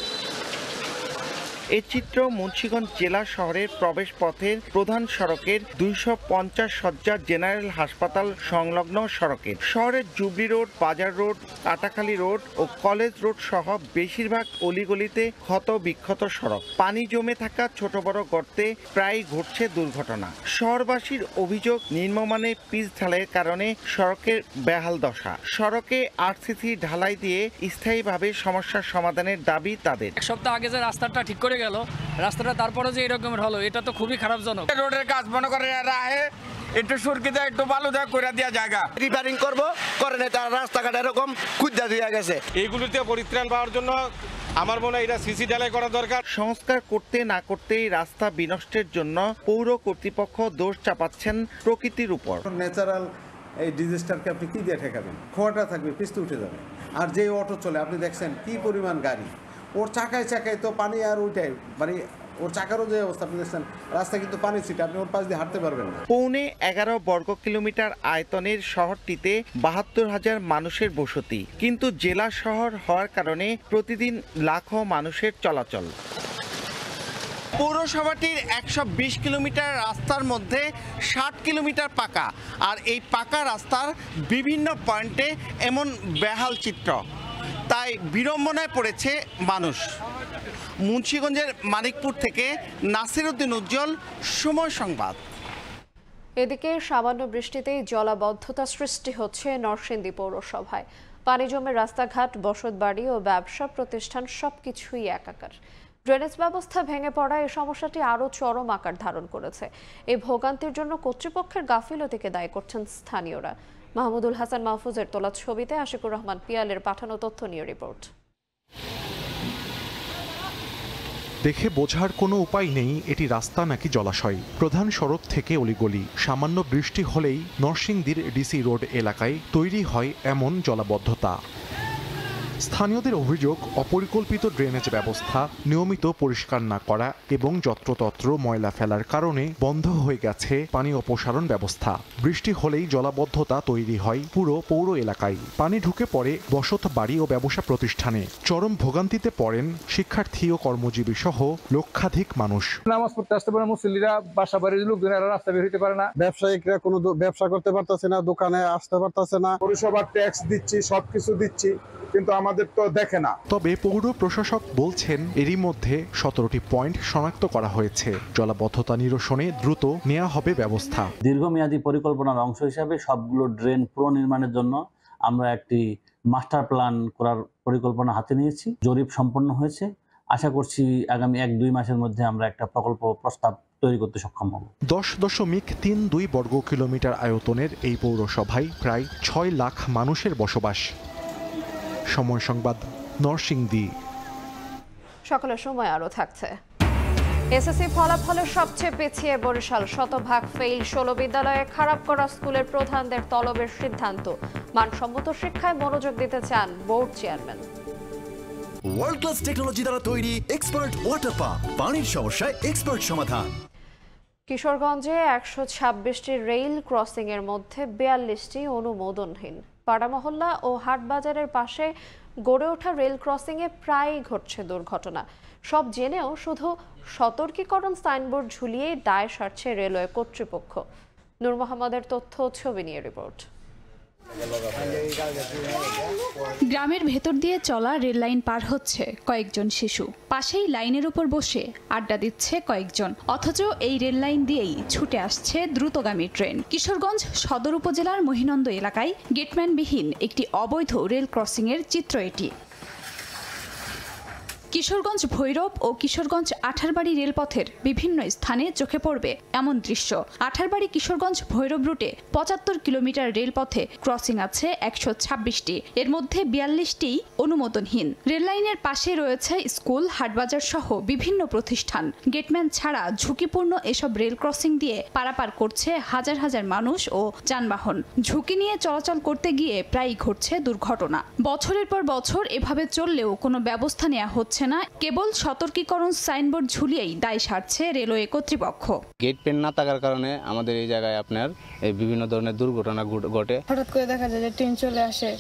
এই চিত্র মুন্সিগঞ্জ জেলা শহরের প্রবেশ পথের প্রধান সড়কের 250 শয্যা জেনারেল হাসপাতাল সংলগ্ন সড়কের। শহরের জুবলি রোড, বাজার রোড, কাটাখালী রোড ও কলেজ রোড সহ বেশিরভাগ অলিগলিতে ক্ষত বিক্ষত সড়ক। পানি জমে থাকা ছোট বড় গর্তে প্রায় ঘটছে দুর্ঘটনা। শহরবাসীর অভিযোগ, নিম্নমানের পিচ ঢালাইয়ের কারণে সড়কের বেহাল দশা। সড়কে আরসিসি ঢালাই দিয়ে স্থায়ীভাবে সমস্যার সমাধানের দাবি তাদের। এক সপ্তাহ আগে যে রাস্তাটা ঠিক করে গেল, রাস্তাটা তারপরে যে এরকমের হলো, এটা তো খুবই খারাপজনক। রোডের কাজ মনে করে রাহে একটু সুরকি দেয়, একটু বালু দেয়, করে দেওয়া জায়গা রিপেয়ারিং করবো করে নেই, তার রাস্তাঘাট এরকম খুঁজা দিয়ে গেছে। এইগুলিতে পরিত্রাণ পাওয়ার জন্য আমার মনে হয় এটা সিসি ঢালাই করা দরকার। সংস্কার করতে না করতেই রাস্তা বিনষ্টের জন্য পৌর কর্তৃপক্ষ দোষ চাপাচ্ছেন প্রকৃতির উপর। ন্যাচারাল এই ডিজাস্টারকে আপনি কি দিয়ে ঠেকাবেন? খোয়াটা থাকবে, পিছতে উঠে যাবে। আর যে অটো চলে, আপনি দেখছেন কি পরিমাণ গাড়ি, ওর চাকায় চাকায় তো পানি, আর ওইটাই মানে ওর চাকারও যে অবস্থা আপনি দেখছেন, রাস্তা কিন্তু পানি ছিটে, আপনি ওর পাশ দিয়ে হাঁটতে পারবেন না। পৌনে 11 বর্গ কিলোমিটার আয়তনের শহরটিতে 72,000 মানুষের বসতি, কিন্তু জেলা শহর হওয়ার কারণে প্রতিদিন লাখো মানুষের চলাচল। পৌরসভাটির 120 কিলোমিটার রাস্তার মধ্যে 60 কিলোমিটার পাকা, আর এই পাকা রাস্তার বিভিন্ন পয়েন্টে এমন বেহাল চিত্র, তাই বিড়ম্বনায় পড়েছে মানুষ। মুন্সিগঞ্জের মানিকপুর থেকে নাসির উদ্দিন উজ্জ্বল, সময় সংবাদ। এদিকে সামান্য বৃষ্টিতেই জলাবদ্ধতা সৃষ্টি হচ্ছে নরসিংদী পৌরসভায়। পানি জমে রাস্তাঘাট, বসতবাড়ি ও ব্যবসা প্রতিষ্ঠান সবকিছুই একাকার। ড্রেনেজ ব্যবস্থা ভেঙে পড়ায় এই সমস্যাটি আরও চরম আকার ধারণ করেছে। এই ভোগান্তির জন্য কর্তৃপক্ষের গাফিলতিকে দায়ী করছেন স্থানীয়রা। মাহমুদুল হাসান মাহফুজের তোলা ছবিতে আশিকুর রহমান পিয়ালের পাঠানো তথ্য নিয়ে রিপোর্ট। দেখে বোঝার কোনো উপায় নেই এটি রাস্তা নাকি জলাশয়। প্রধান সড়ক থেকে অলিগলি, সামান্য বৃষ্টি হলেই নরসিংদীর ডিসি রোড এলাকায় তৈরি হয় এমন জলাবদ্ধতা। স্থানীয়দের অভিযোগ, অপরিকল্পিত ড্রেনেজ ব্যবস্থা, নিয়মিত পরিষ্কার না করা এবং যত্রতত্র ময়লা ফেলার কারণে বন্ধ হয়ে গেছে পানি অপসারণ ব্যবস্থা। বৃষ্টি হলেই জলাবদ্ধতা তৈরি হয় পুরো পৌর এলাকায়। পানি ঢুকে পড়ে বসত বাড়ি ও ব্যবসা প্রতিষ্ঠানে। চরম ভোগান্তিতে পড়েন শিক্ষার্থী ও কর্মজীবী সহ লক্ষাধিক মানুষ। নামাজ পড়তে আসতে পারে মুসল্লিরা, বাসা বাড়ির লোকজন রাস্তা বের হতে পারে না, ব্যবসায়িকরা কোনো ব্যবসা করতে পারতেছে না, দোকানে আসতে পারতেছে না। পৌরসভার ট্যাক্স দিচ্ছি, সবকিছু দিচ্ছি, কিন্তু আমাদের তো দেখে না। তবে পৌর প্রশাসক বলছেন এরই মধ্যে 17টি পয়েন্ট শনাক্ত করা হয়েছে। জলাবদ্ধতা নিরসনে দ্রুত নেওয়া হবে ব্যবস্থা। দীর্ঘমেয়াদী পরিকল্পনার অংশ হিসাবে সবগুলো ড্রেন পুনর্নির্মাণের জন্য আমরা একটি মাস্টার প্ল্যান করার পরিকল্পনা হাতে নিয়েছি। জরিপ সম্পন্ন হয়েছে। আশা করছি আগামী 1-2 মাসের মধ্যে আমরা একটা প্রকল্প প্রস্তাব তৈরি করতে সক্ষম হব। 10.32 বর্গ কিলোমিটার আয়তনের এই পৌরসভায় প্রায় 6 লাখ মানুষের বসবাস। সময় সংবাদ, নরসিংদী। সকালের সময় আরও থাকছে। এসএসসি ফলাফলের সবচেয়ে পিছিয়ে বরিশাল, শতভাগ ফেইল 16 বিদ্যালয়ে খারাপ করা স্কুলের প্রধানদের তলবের সিদ্ধান্ত। মানসম্মত শিক্ষায় মনোযোগ দিতে চান board chairman. World class technology দ্বারা তৈরি এক্সপার্ট ওয়াটার পাম্প, পানির সমস্যায় এক্সপার্ট সমাধান। কিশোরগঞ্জে 126টি রেল ক্রসিং এর মধ্যে 42টি অনুমোদনহীন। পাড়া মহল্লা ও হাটবাজারের পাশে গড়ে ওঠা রেল ক্রসিংয়ে প্রায়ই ঘটছে দুর্ঘটনা। সব জেনেও শুধু সতর্কীকরণ সাইনবোর্ড ঝুলিয়ে দায় সারছে রেলওয়ে কর্তৃপক্ষ। নূর মোহাম্মদের তথ্য, ছবি নিয়ে রিপোর্ট। গ্রামের ভেতর দিয়ে চলা রেল লাইন পার হচ্ছে কয়েকজন শিশু। পাশেই লাইনের উপর বসে আড্ডা দিচ্ছে কয়েকজন, অথচ এই রেল লাইন দিয়েই ছুটে আসছে দ্রুতগামী ট্রেন। কিশোরগঞ্জ সদর উপজেলার মহিনন্দ এলাকায় গেটম্যানবিহীন একটি অবৈধ রেল ক্রসিং এর চিত্র এটি। কিশোরগঞ্জ ভৈরব ও কিশোরগঞ্জ আঠারবাড়ি রেলপথের বিভিন্ন স্থানে চোখে পড়বে এমন দৃশ্য। আঠারবাড়ি কিশোরগঞ্জ ভৈরব রুটে 75 কিলোমিটার রেলপথে ক্রসিং আছে 126টি, এর মধ্যে 42টি অনুমোদনহীন। রেল লাইনের পাশে রয়েছে স্কুল, হাটবাজার সহ বিভিন্ন প্রতিষ্ঠান। গেটম্যান ছাড়া ঝুঁকিপূর্ণ এসব রেল ক্রসিং দিয়ে পারাপার করছে হাজার হাজার মানুষ ও যানবাহন। ঝুঁকি নিয়ে চলাচল করতে গিয়ে প্রায়ই ঘটছে দুর্ঘটনা। বছরের পর বছর এভাবে চললেও কোনো ব্যবস্থা নেওয়া হচ্ছে হচ্ছে না, কেবল সতর্কীকরণ সাইনবোর্ড ঝুলিয়েই দায় সারছে রেলওয়ে কর্তৃপক্ষ। গেট পেন না থাকার কারণে আমাদের এই জায়গায় আপনার এই বিভিন্ন ধরনের দুর্ঘটনা ঘটে। হঠাৎ করে দেখা যায় যে ট্রেন চলে আসে,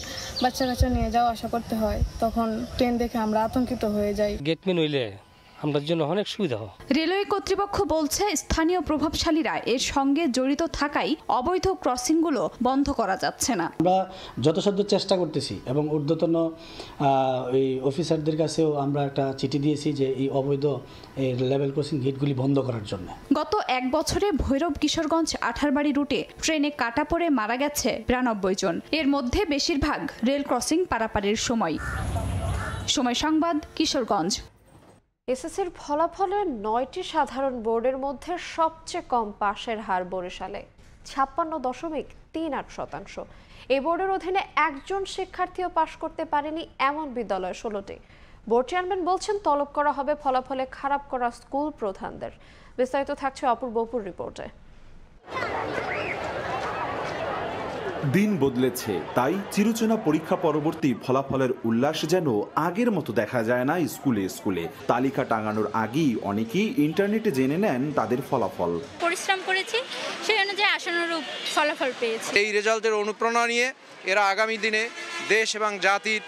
বাচ্চা কাচ্চা নিয়ে যাওয়া আসা করতে হয়, তখন ট্রেন দেখে আমরা আতঙ্কিত হয়ে যাই। গেট পেন হইলে আমাদের জন্য অনেক সুবিধা হয়। রেলওয়ে কর্তৃপক্ষ বলছে স্থানীয় প্রভাবশালীরা এর সঙ্গে জড়িত থাকায় অবৈধ ক্রসিংগুলো বন্ধ করা যাচ্ছে না। আমরা যথাসাধ্য চেষ্টা করতেছি এবং ঊর্ধ্বতন এই অফিসারদের কাছেও আমরা একটা চিঠি দিয়েছি যে এই অবৈধ লেভেল ক্রসিং গেটগুলি বন্ধ করার জন্য। গত 1 বছরে ভৈরব কিশোরগঞ্জ আঠারবাড়ি রুটে ট্রেনে কাটা পড়ে মারা গেছে 92 জন। এর মধ্যে বেশিরভাগ রেল ক্রসিং পারাপারের সময়। সময় সংবাদ, কিশোরগঞ্জ। এসএসসির ফলাফলে 9টি সাধারণ বোর্ডের মধ্যে সবচেয়ে কম পাশের হার বরিশালে 56.38%। এই বোর্ডের অধীনে একজন শিক্ষার্থীও পাশ করতে পারেনি এমন বিদ্যালয় 16টি। বোর্ড চেয়ারম্যান বলছেন তলব করা হবে ফলাফলে খারাপ করা স্কুল প্রধানদের। বিস্তারিত থাকছে অপূর্ব অপুর রিপোর্টে। দিন বদলেছে, তাই চিরচেনা পরীক্ষা পরবর্তী ফলাফলের উল্লাস যেন আগের মতো দেখা যায় না স্কুলে স্কুলে। তালিকা টাঙানোর আগেই অনেকেই ইন্টারনেটে জেনে নেন তাদের ফলাফল। পরিশ্রম করেছি, সেই অনুযায়ী আশানুরূপ ফলাফল পেয়েছি। এই রেজাল্টের অনুপ্রেরণা নিয়ে এরা আগামী দিনে দেশ এবং জাতির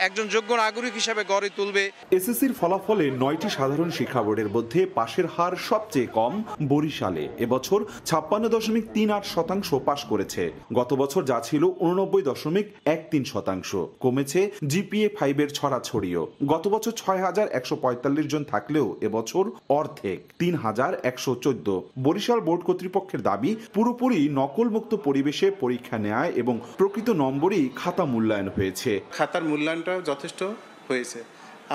একজন যোগ্য নাগরিক হিসেবে গড়ে তুলবে। এসএসসির ফলাফলে 9টি সাধারণ শিক্ষা বোর্ডের মধ্যে পাশের হার সবচেয়ে কম বরিশালে। এবছর 56.38% পাশ করেছে। গত বছর যা ছিল 89.13%। কমেছে জিপিএ 5-এর ছড়াছড়িও। গত বছর 6,145 জন থাকলেও এবছর অর্ধেক, 3,114। বরিশাল বোর্ড কর্তৃপক্ষের দাবি পুরোপুরি নকলমুক্ত পরিবেশে পরীক্ষা নেয় এবং প্রকৃত নম্বরই খাতা মূল্যায়ন হয়েছে। খাতার মূল্যায়নটা যথেষ্ট হয়েছে।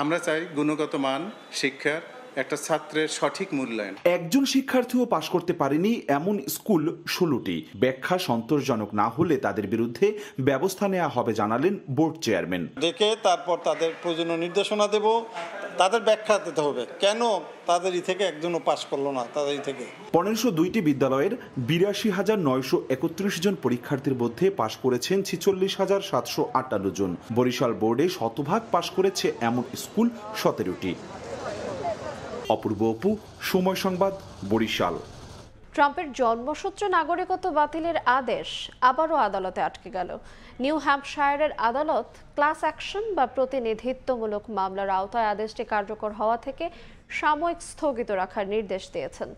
আমরা চাই গুণগত মান শিক্ষার একটা ছাত্রের সঠিক মূল্যায়ন। একজন শিক্ষার্থীও পাশ করতে পারেনি এমন স্কুল 16টি। ব্যাখ্যা সন্তোষজনক না হলে তাদের বিরুদ্ধে ব্যবস্থা নেওয়া হবে জানালেন বোর্ড চেয়ারম্যান। দেখে তারপর তাদের প্রয়োজনীয় নির্দেশনা দেব, তাদের ব্যাখ্যা দিতে হবে কেন তাদেরই থেকে একজনও পাশ করলো না। তাদেরই থেকে 1502টি বিদ্যালয়ের 82,931 জন পরীক্ষার্থীর মধ্যে পাশ করেছেন 46,758 জন। বরিশাল বোর্ডে শতভাগ পাশ করেছে এমন স্কুল 17টি। অপূর্ব অপু, সময় সংবাদ, বরিশাল। ট্রাম্পের জন্মসূত্রে নাগরিকত্ব বাতিলের আদেশ আবারও আদালতে আটকে গেল। নিউ হ্যাম্পশায়ারের আদালত ক্লাস অ্যাকশন বা প্রতিনিধিত্বমূলক মামলার আওতায় আদেশটি কার্যকর হওয়া থেকে সাময়িক স্থগিত রাখার নির্দেশ দিয়েছেন।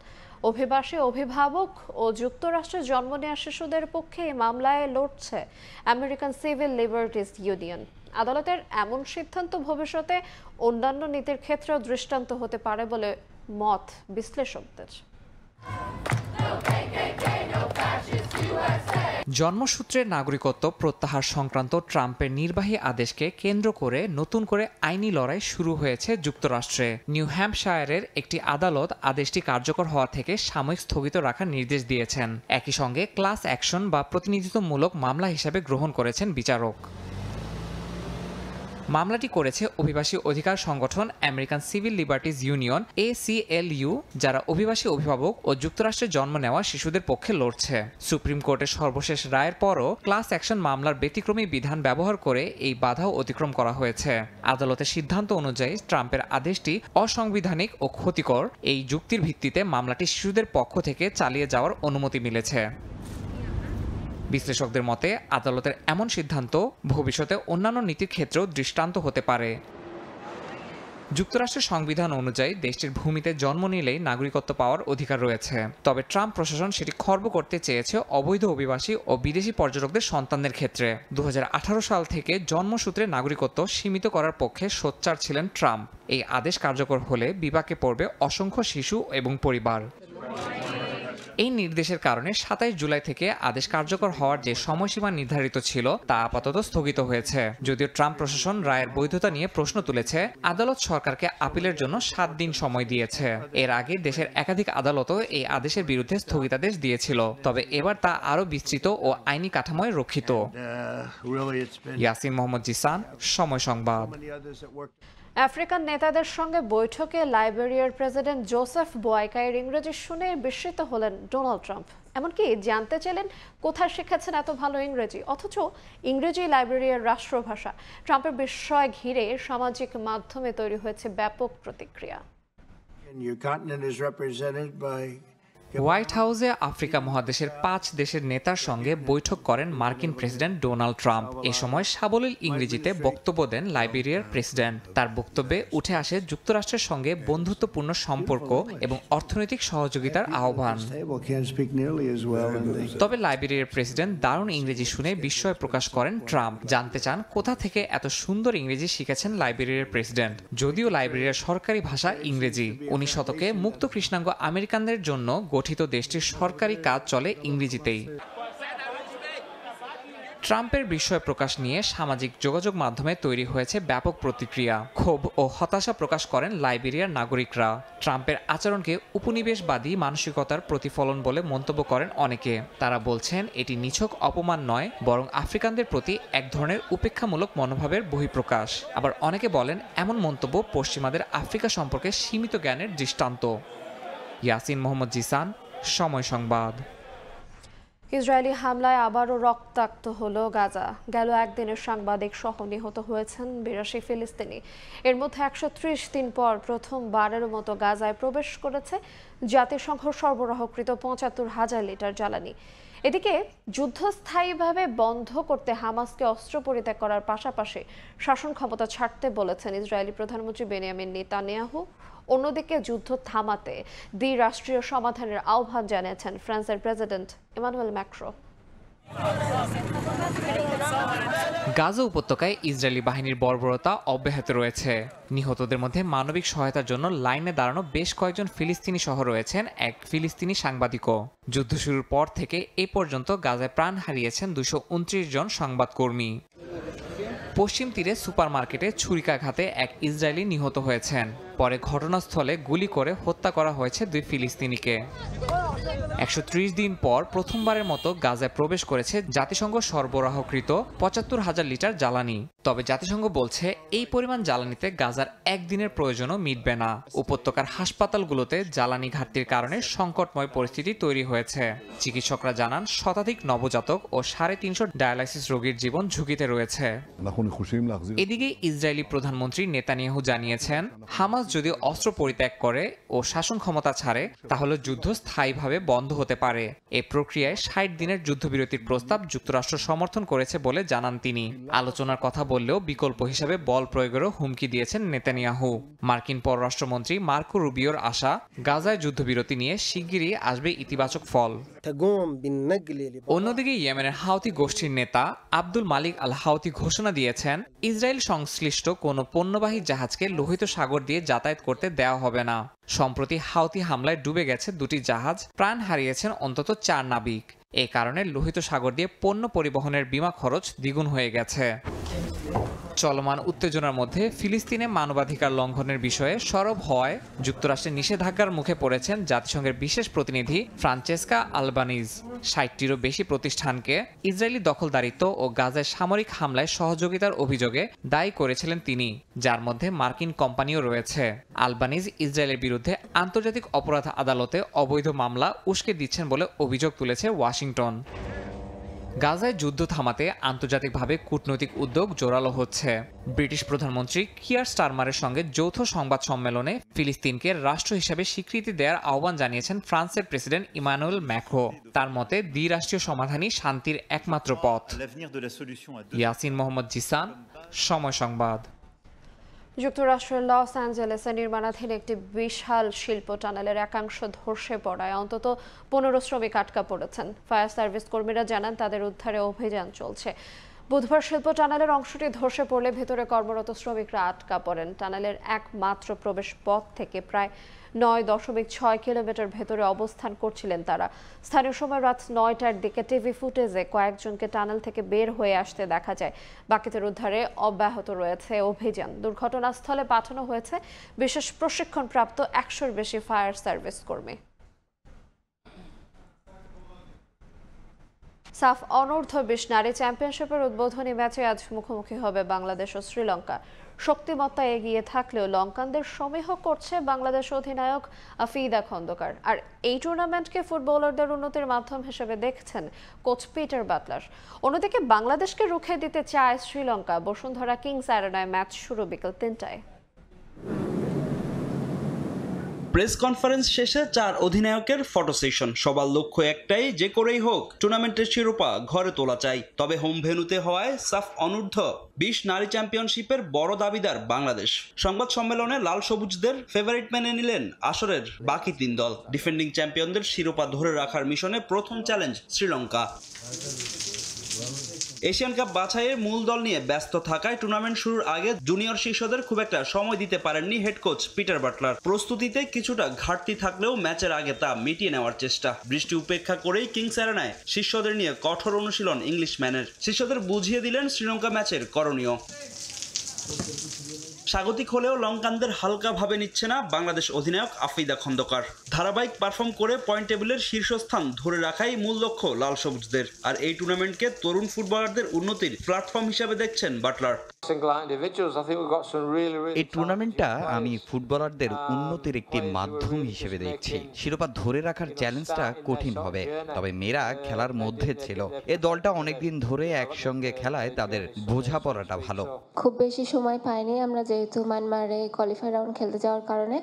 অভিবাসী অভিভাবক ও যুক্তরাষ্ট্রে জন্ম নেওয়া শিশুদের পক্ষে এই মামলায় লড়ছে আমেরিকান সিভিল লিবার্টিজ ইউনিয়ন। আদালতের এমন সিদ্ধান্ত ভবিষ্যতে অন্যান্য নীতির ক্ষেত্রেও দৃষ্টান্ত হতে পারে বলে মত বিশ্লেষকদের। জন্মসূত্রের নাগরিকত্ব প্রত্যাহার সংক্রান্ত ট্রাম্পের নির্বাহী আদেশকে কেন্দ্র করে নতুন করে আইনি লড়াই শুরু হয়েছে যুক্তরাষ্ট্রে। নিউ হ্যাম্পশায়ারের একটি আদালত আদেশটি কার্যকর হওয়া থেকে সাময়িক স্থগিত রাখার নির্দেশ দিয়েছেন। একই সঙ্গে ক্লাস অ্যাকশন বা প্রতিনিধিত্বমূলক মামলা হিসেবে গ্রহণ করেছেন বিচারক। মামলাটি করেছে অভিবাসী অধিকার সংগঠন American civil liberties union ACLU, যারা অভিবাসী অভিভাবক ও যুক্তরাষ্ট্রে জন্ম নেওয়া শিশুদের পক্ষে লড়ছে। সুপ্রিম কোর্টের সর্বশেষ রায়ের পরও ক্লাস অ্যাকশন মামলার ব্যতিক্রমী বিধান ব্যবহার করে এই বাধাও অতিক্রম করা হয়েছে। আদালতের সিদ্ধান্ত অনুযায়ী ট্রাম্পের আদেশটি অসাংবিধানিক ও ক্ষতিকর। এই যুক্তির ভিত্তিতে মামলাটি শিশুদের পক্ষ থেকে চালিয়ে যাওয়ার অনুমতি মিলেছে। বিশ্লেষকদের মতে আদালতের এমন সিদ্ধান্ত ভবিষ্যতে অন্যান্য নীতির ক্ষেত্রেও দৃষ্টান্ত হতে পারে। যুক্তরাষ্ট্রের সংবিধান অনুযায়ী দেশটির ভূমিতে জন্ম নিলেই নাগরিকত্ব পাওয়ার অধিকার রয়েছে। তবে ট্রাম্প প্রশাসন সেটি খর্ব করতে চেয়েছে অবৈধ অভিবাসী ও বিদেশি পর্যটকদের সন্তানদের ক্ষেত্রে। 2018 সাল থেকে জন্মসূত্রে নাগরিকত্ব সীমিত করার পক্ষে সোচ্চার ছিলেন ট্রাম্প। এই আদেশ কার্যকর হলে বিপাকে পড়বে অসংখ্য শিশু এবং পরিবার। এই নির্দেশের কারণে 27 জুলাই থেকে আদেশ কার্যকর হওয়ার যে সময়সীমা নির্ধারিত ছিল তা আপাতত স্থগিত হয়েছে। যদিও ট্রাম্প প্রশাসন রায়ের বৈধতা নিয়ে প্রশ্ন তুলেছে, আদালত সরকারকে আপিলের জন্য 7 দিন সময় দিয়েছে। এর আগে দেশের একাধিক আদালতও এই আদেশের বিরুদ্ধে স্থগিতাদেশ দিয়েছিল, তবে এবার তা আরও বিস্তৃত ও আইনি কাঠামোয় রক্ষিত। ইয়াসিন মোহাম্মদ জিসান, সময় সংবাদ। আফ্রিকান নেতাদের সঙ্গে বৈঠকে লাইবেরিয়ার প্রেসিডেন্ট জোসেফ বোয়াইকার ইংরেজি শুনে বিস্মিত হলেন ডোনাল্ড ট্রাম্প। এমনকি জানতে চাইলেন কোথায় শিখেছেন এত ভালো ইংরেজি, অথচ ইংরেজি লাইব্রেরির রাষ্ট্রভাষা। ট্রাম্পের বিষয় ঘিরে সামাজিক মাধ্যমে তৈরি হয়েছে ব্যাপক প্রতিক্রিয়া। হোয়াইট হাউসে আফ্রিকা মহাদেশের 5 দেশের নেতার সঙ্গে বৈঠক করেন মার্কিন প্রেসিডেন্ট ডোনাল্ড ট্রাম্প। এ সময় সাবলীল ইংরেজিতে বক্তব্য দেন লাইবেরিয়ার প্রেসিডেন্ট। তার বক্তব্যে উঠে আসে যুক্তরাষ্ট্রের সঙ্গে বন্ধুত্বপূর্ণ সম্পর্ক এবং অর্থনৈতিক সহযোগিতার আহ্বান। তবে লাইবেরিয়ার প্রেসিডেন্ট দারুণ ইংরেজি শুনে বিস্ময় প্রকাশ করেন ট্রাম্প। জানতে চান কোথা থেকে এত সুন্দর ইংরেজি শিখেছেন লাইবেরিয়ার প্রেসিডেন্ট। যদিও লাইবেরিয়ার সরকারি ভাষা ইংরেজি, 19 শতকে মুক্ত কৃষ্ণাঙ্গ আমেরিকানদের জন্য গঠিত দেশটির সরকারি কাজ চলে ইংরেজিতেই। ট্রাম্পের বিস্ময় প্রকাশ নিয়ে সামাজিক যোগাযোগ মাধ্যমে তৈরি হয়েছে ব্যাপক প্রতিক্রিয়া। ক্ষোভ ও হতাশা প্রকাশ করেন লাইবেরিয়ার নাগরিকরা। ট্রাম্পের আচরণকে উপনিবেশবাদী মানসিকতার প্রতিফলন বলে মন্তব্য করেন অনেকে। তারা বলছেন এটি নিছক অপমান নয়, বরং আফ্রিকানদের প্রতি এক ধরনের উপেক্ষামূলক মনোভাবের বহিঃপ্রকাশ। আবার অনেকে বলেন এমন মন্তব্য পশ্চিমাদের আফ্রিকা সম্পর্কে সীমিত জ্ঞানের দৃষ্টান্ত। ইয়াসিন মোহাম্মদ জিসান, সময় সংবাদ। ইসরায়েলি হামলায় আবারও রক্তাক্ত হলো গাজা। গেল একদিনের সাংবাদিক সহ নিহত হয়েছেন 82 ফিলিস্তিনি। এর মধ্যে 130 দিন পর প্রথমবারের মতো গাজায় প্রবেশ করেছে জাতিসংঘ সরবরাহকৃত 75,000 লিটার জ্বালানি। এদিকে যুদ্ধ স্থায়ীভাবে বন্ধ করতে হামাসকে অস্ত্র পরিত্যাগ করার পাশাপাশি শাসন ক্ষমতা ছাড়তে বলেছেন ইসরায়েলি প্রধানমন্ত্রী বেনিয়ামিন নেতানিয়াহু। অন্যদিকে যুদ্ধ থামাতে দ্বিরাষ্ট্রীয় সমাধানের আহ্বান জানিয়েছেন ফ্রান্সের প্রেসিডেন্ট ইমানুয়েল ম্যাক্রো। গাজা উপত্যকায় ইসরায়েলি বাহিনীর বর্বরতা অব্যাহত রয়েছে। নিহতদের মধ্যে মানবিক সহায়তার জন্য লাইনে দাঁড়ানো বেশ কয়েকজন ফিলিস্তিনি সহ রয়েছেন এক ফিলিস্তিনি সাংবাদিকও। যুদ্ধ শুরুর পর থেকে এ পর্যন্ত গাজায় প্রাণ হারিয়েছেন 229 জন সংবাদকর্মী। পশ্চিম তীরে সুপারমার্কেটে ছুরিকাঘাতে এক ইসরায়েলি নিহত হয়েছেন। পরে ঘটনাস্থলে গুলি করে হত্যা করা হয়েছে 2 ফিলিস্তিনিকে। 130 দিন পর প্রথমবারের মতো গাজায় প্রবেশ করেছে জাতিসংঘ সরবরাহকৃত 75,000 লিটার জ্বালানি। তবে জাতিসংঘ বলছে এই পরিমাণ জ্বালানিতে গাজার একদিনের প্রয়োজনও মিটবে না। উপত্যকার হাসপাতালগুলোতে জ্বালানি ঘাটতির কারণে সংকটময় পরিস্থিতি তৈরি হয়েছে। চিকিৎসকরা জানান শতাধিক নবজাতক ও 350 ডায়ালাইসিস রোগীর জীবন ঝুঁকিতে রয়েছে। এদিকে ইসরায়েলি প্রধানমন্ত্রী নেতানিয়াহু জানিয়েছেন হামাস যদি অস্ত্র পরিত্যাগ করে ও শাসন ক্ষমতা ছাড়ে তাহলে যুদ্ধ স্থায়ীভাবে বন্ধ হতে পারে। এই প্রক্রিয়ায় 60 দিনের যুদ্ধবিরতির প্রস্তাব যুক্তরাষ্ট্র সমর্থন করেছে বলে জানান তিনি। আলোচনার কথা বললেও বিকল্প হিসেবে বল প্রয়োগেরও হুমকি দিয়েছেন নেতানিয়াহু। মার্কিন পররাষ্ট্রমন্ত্রী মার্কো রুবিওর আশা গাজায় যুদ্ধবিরতি নিয়ে শিগগিরই আসবে ইতিবাচক ফল। অন্যদিকে ইয়েমেনের হাউথি গোষ্ঠীর নেতা আব্দুল মালিক আল হাউথি ঘোষণা দিয়েছেন ইসরায়েল সংশ্লিষ্ট কোনো পণ্যবাহী জাহাজকে লোহিত সাগর দিয়ে যাতায়াত করতে দেওয়া হবে না। সম্প্রতি হাউথি হামলায় ডুবে গেছে 2টি জাহাজ, প্রাণ হারিয়েছেন অন্তত 4 নাবিক। এ কারণে লোহিত সাগর দিয়ে পণ্য পরিবহনের বিমা খরচ দ্বিগুণ হয়ে গেছে। চলমান উত্তেজনার মধ্যে ফিলিস্তিনে মানবাধিকার লঙ্ঘনের বিষয়ে সরব হওয়ায় যুক্তরাষ্ট্রের নিষেধাজ্ঞার মুখে পড়েছেন জাতিসংঘের বিশেষ প্রতিনিধি ফ্রান্সেস্কা আলবানিজ। 60টিরও বেশি প্রতিষ্ঠানকে ইসরায়েলি দখলদারিত্ব ও গাজায় সামরিক হামলায় সহযোগিতার অভিযোগে দায়ী করেছিলেন তিনি, যার মধ্যে মার্কিন কোম্পানিও রয়েছে। আলবানিজ ইসরায়েলের বিরুদ্ধে আন্তর্জাতিক অপরাধ আদালতে অবৈধ মামলা উস্কে দিচ্ছেন বলে অভিযোগ তুলেছে ওয়াশিংটন। গাজায় যুদ্ধ থামাতে আন্তর্জাতিকভাবে কূটনৈতিক উদ্যোগ জোরালো হচ্ছে। ব্রিটিশ প্রধানমন্ত্রী কিয়ার স্টারমারের সঙ্গে যৌথ সংবাদ সম্মেলনে ফিলিস্তিনকে রাষ্ট্র হিসেবে স্বীকৃতি দেওয়ার আহ্বান জানিয়েছেন ফ্রান্সের প্রেসিডেন্ট ইমানুয়েল ম্যাক্রো। তার মতে দ্বিরাষ্ট্রীয় সমাধানই শান্তির একমাত্র পথ। ইয়াসিন মোহাম্মদ জিসান, সময় সংবাদ। যুক্তরাষ্ট্রের লস অ্যাঞ্জেলেসে নির্মাণাধীন একটি বিশাল শিল্প টানেলের একাংশ ধসে পড়ায় অন্তত 15 শ্রমিক আটকা পড়েছেন। ফায়ার সার্ভিস কর্মীরা জানান তাদের উদ্ধারে অভিযান চলছে। বুধবার শিল্প টানেলের অংশটি ধসে পড়লে ভেতরে কর্মরত শ্রমিকরা আটকা পড়েন। টানেলের একমাত্র প্রবেশ পথ থেকে প্রায় 9.6 কিলোমিটার ভেতরে অবস্থান করছিলেন তারা। স্থানীয় সময় রাত 9টার দিকে টিভি ফুটেজে কয়েকজনকে টানেল থেকে বের হয়ে আসতে দেখা যায়। বাকিদের উদ্ধারে অব্যাহত রয়েছে অভিযান। দুর্ঘটনাস্থলে পাঠানো হয়েছে বিশেষ প্রশিক্ষণপ্রাপ্ত 100-এর বেশি ফায়ার সার্ভিস কর্মী। সাফ অনূর্ধ্ব 20 নারী চ্যাম্পিয়নশিপের উদ্বোধনী ম্যাচে আজ মুখোমুখি হবে বাংলাদেশ ও শ্রীলঙ্কা। শক্তিমত্তা এগিয়ে থাকলেও লঙ্কানদের সমীহ করছে বাংলাদেশ অধিনায়ক আফিদা খন্দকার। আর এই টুর্নামেন্টকে ফুটবলারদের উন্নতির মাধ্যম হিসেবে দেখছেন কোচ পিটার বাটলার। অন্যদিকে বাংলাদেশকে রুখে দিতে চায় শ্রীলঙ্কা। বসুন্ধরা কিংস অ্যারেনায় ম্যাচ শুরু বিকেল 3টায়। প্রেস কনফারেন্স শেষে 4 অধিনায়কের ফটো সেশন। সবার লক্ষ্য একটাই, যে করেই হোক টুর্নামেন্টের শিরোপা ঘরে তোলা চাই। তবে হোম ভেন্যুতে হওয়ায় সাফ অনূর্ধ্ব 20 নারী চ্যাম্পিয়নশিপের বড় দাবিদার বাংলাদেশ। সংবাদ সম্মেলনে লাল সবুজদের ফেভারিট মেনে নিলেন আসরের বাকি 3 দল। ডিফেন্ডিং চ্যাম্পিয়নদের শিরোপা ধরে রাখার মিশনে প্রথম চ্যালেঞ্জ শ্রীলঙ্কা। এশিয়ান কাপ বাছাইয়ের মূল দল নিয়ে ব্যস্ত থাকায় টুর্নামেন্ট শুরুর আগে জুনিয়র শিষ্যদের খুব একটা সময় দিতে পারেননি হেড কোচ পিটার বাটলার। প্রস্তুতিতে কিছুটা ঘাটতি থাকলেও ম্যাচের আগে তা মিটিয়ে নেওয়ার চেষ্টা। বৃষ্টি উপেক্ষা করেই কিংস অ্যারেনায় শিষ্যদের নিয়ে কঠোর অনুশীলন ইংলিশম্যানের। শিষ্যদের বুঝিয়ে দিলেন শ্রীলঙ্কা ম্যাচের করণীয়। স্বাগতিক হলেও লঙ্কানদের হালকাভাবে নিচ্ছে না বাংলাদেশ অধিনায়ক আফিদা খন্দকার। ধারাবাহিক পারফর্ম করে পয়েন্ট টেবিলের শীর্ষস্থান ধরে রাখাই মূল লক্ষ্য লাল সবুজদের। আর এই টুর্নামেন্টকে তরুণ ফুটবলারদের উন্নতির প্ল্যাটফর্ম হিসেবে দেখছেন বাটলার। এই টুর্নামেন্টটা আমি ফুটবলারদের উন্নতির একটি মাধ্যম হিসেবে দেখছি। শিরোপা ধরে রাখার চ্যালেঞ্জটা কঠিন হবে, তবে মেয়েরা খেলার মধ্যে ছিল। এ দলটা অনেকদিন ধরে একসঙ্গে খেলায় তাদের বোঝাপড়াটা ভালো। খুব বেশি সময় পাইনি আমরা, যেহেতু মায়ানমারে কোয়ালিফাই রাউন্ড খেলতে যাওয়ার কারণে।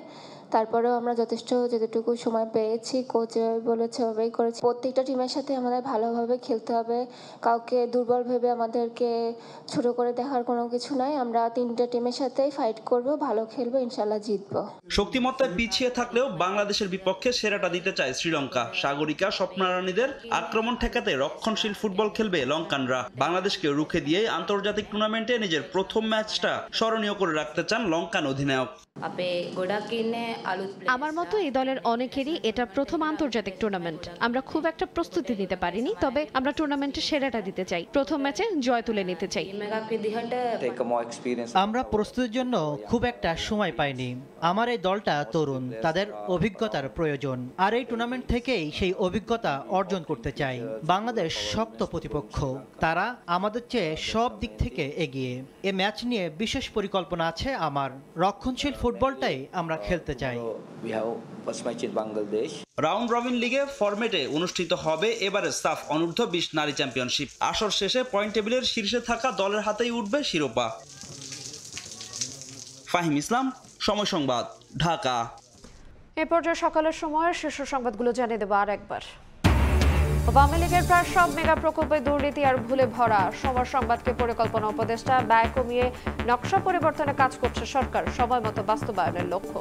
তারপরেও আমরা যতটুকু সময় পেয়েছি কোচ বলেছে ওভাবেই করেছি। প্রত্যেকটা টিমের সাথে আমাদের ভালোভাবে খেলতে হবে, কাউকে দুর্বল ভেবে আমাদেরকে ছোট করে দেখার কোনো কিছু নাই। আমরা 3টে টিমের সাথেই ফাইট করব, ভালো খেলবো, ইনশাল্লাহ জিতবো। শক্তিমত্তায় পিছিয়ে থাকলেও বাংলাদেশের বিপক্ষে সেরাটা দিতে চায় শ্রীলঙ্কা। সাগরিকা স্বপ্নারানীদের আক্রমণ ঠেকাতে রক্ষণশীল ফুটবল খেলবে লঙ্কানরা। বাংলাদেশকে রুখে দিয়ে আন্তর্জাতিক টুর্নামেন্টে নিজের প্রথম ম্যাচটা স্মরণীয় করে রাখতে চান লঙ্কান অধিনায়ক। আমার মতো এই দলের অনেকেরই এটা প্রথম আন্তর্জাতিক টুর্নামেন্ট। আমরা খুব একটা প্রস্তুতি নিতে পারিনি, তবে আমরা টুর্নামেন্টে সেরাটা দিতে চাই। প্রথম ম্যাচে জয় তুলে নিতে চাই। আমরা প্রস্তুতির জন্য খুব একটা সময় পাইনি। আমার এই দলটা তরুণ, তাদের অভিজ্ঞতার প্রয়োজন, আর এই টুর্নামেন্ট থেকেই সেই অভিজ্ঞতা অর্জন করতে চাই। বাংলাদেশ শক্ত প্রতিপক্ষ, তারা আমাদের চেয়ে সব দিক থেকে এগিয়ে। এ ম্যাচ নিয়ে বিশেষ পরিকল্পনা আছে আমার। রক্ষণশীল ফুটবলটাই আমরা খেলতে চাই। রাউন্ড রবিন লিগে ফরম্যাটে অনুষ্ঠিত হবে এবারে সাফ অনূর্ধ্ব 20 নারী চ্যাম্পিয়নশিপ। আসর শেষে পয়েন্ট টেবিলের শীর্ষে থাকা দলের হাতেই উঠবে শিরোপা। ফাহিম ইসলাম, সময় সংবাদ, ঢাকা। এ পর্যায়ে সকালের সময়ের শীর্ষ সংবাদগুলো জানিয়ে দেবো আর একবার। আওয়ামী লীগের প্রায় সব মেগা প্রকল্পে দুর্নীতি আর ভুলে ভরা। সময় সংবাদকে পরিকল্পনা উপদেষ্টা, ব্যয় কমিয়ে নকশা পরিবর্তনে কাজ করছে সরকার, সময় মতো বাস্তবায়নের লক্ষ্য।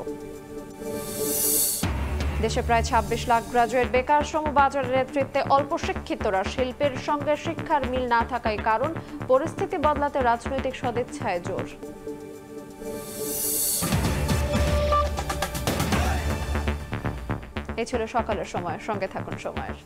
দেশে প্রায় 26 লাখ গ্রাজুয়েট বেকার। শ্রমবাজারের নেতৃত্বে অল্প শিক্ষিতরা। শিল্পের সঙ্গে শিক্ষার মিল না থাকায় কারণ, পরিস্থিতি বদলাতে রাজনৈতিক সদিচ্ছায় জোর। এই ছিল সকালের সময়, সঙ্গে থাকুন সময়ের।